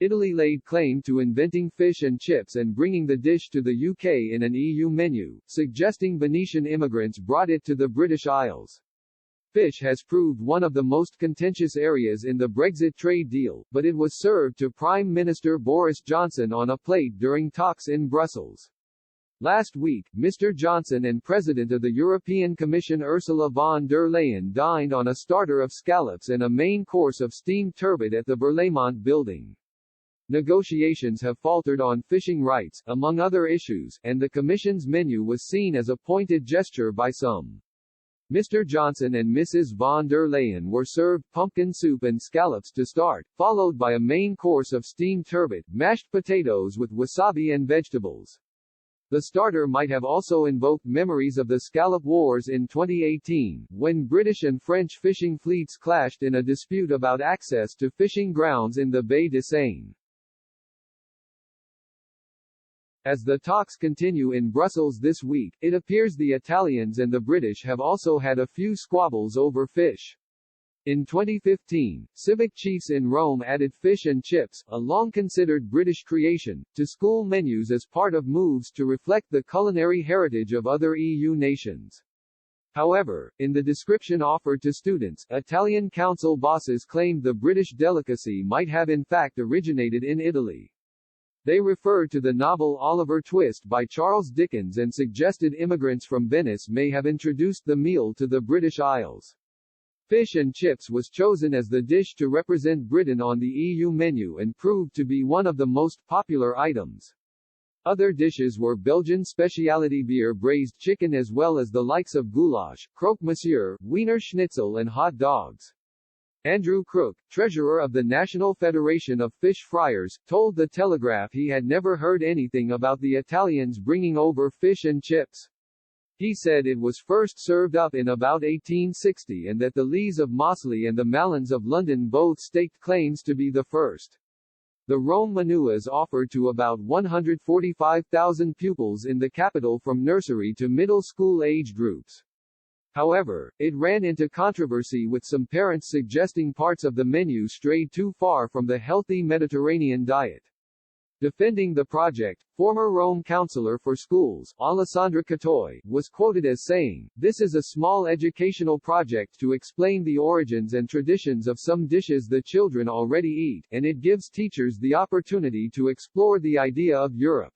Italy laid claim to inventing fish and chips and bringing the dish to the UK in an EU menu, suggesting Venetian immigrants brought it to the British Isles. Fish has proved one of the most contentious areas in the Brexit trade deal, but it was served to Prime Minister Boris Johnson on a plate during talks in Brussels. Last week, Mr. Johnson and President of the European Commission Ursula von der Leyen dined on a starter of scallops and a main course of steamed turbot at the Berlaymont building. Negotiations have faltered on fishing rights, among other issues, and the Commission's menu was seen as a pointed gesture by some. Mr. Johnson and Mrs. von der Leyen were served pumpkin soup and scallops to start, followed by a main course of steamed turbot, mashed potatoes with wasabi and vegetables. The starter might have also invoked memories of the Scallop Wars in 2018, when British and French fishing fleets clashed in a dispute about access to fishing grounds in the Baie de Seine. As the talks continue in Brussels this week, it appears the Italians and the British have also had a few squabbles over fish. In 2015, civic chiefs in Rome added fish and chips, a long-considered British creation, to school menus as part of moves to reflect the culinary heritage of other EU nations. However, in the description offered to students, Italian council bosses claimed the British delicacy might have in fact originated in Italy. They referred to the novel Oliver Twist by Charles Dickens and suggested immigrants from Venice may have introduced the meal to the British Isles. Fish and chips was chosen as the dish to represent Britain on the EU menu and proved to be one of the most popular items. Other dishes were Belgian specialty beer braised chicken as well as the likes of goulash, croque monsieur, Wiener Schnitzel and hot dogs. Andrew Crook, treasurer of the National Federation of Fish Friers, told The Telegraph he had never heard anything about the Italians bringing over fish and chips. He said it was first served up in about 1860 and that the Lees of Mossley and the Mallons of London both staked claims to be the first. The Rome menu is offered to about 145,000 pupils in the capital from nursery to middle school age groups. However, it ran into controversy with some parents suggesting parts of the menu strayed too far from the healthy Mediterranean diet. Defending the project, former Rome councillor for schools, Alessandra Catoy, was quoted as saying, "This is a small educational project to explain the origins and traditions of some dishes the children already eat, and it gives teachers the opportunity to explore the idea of Europe."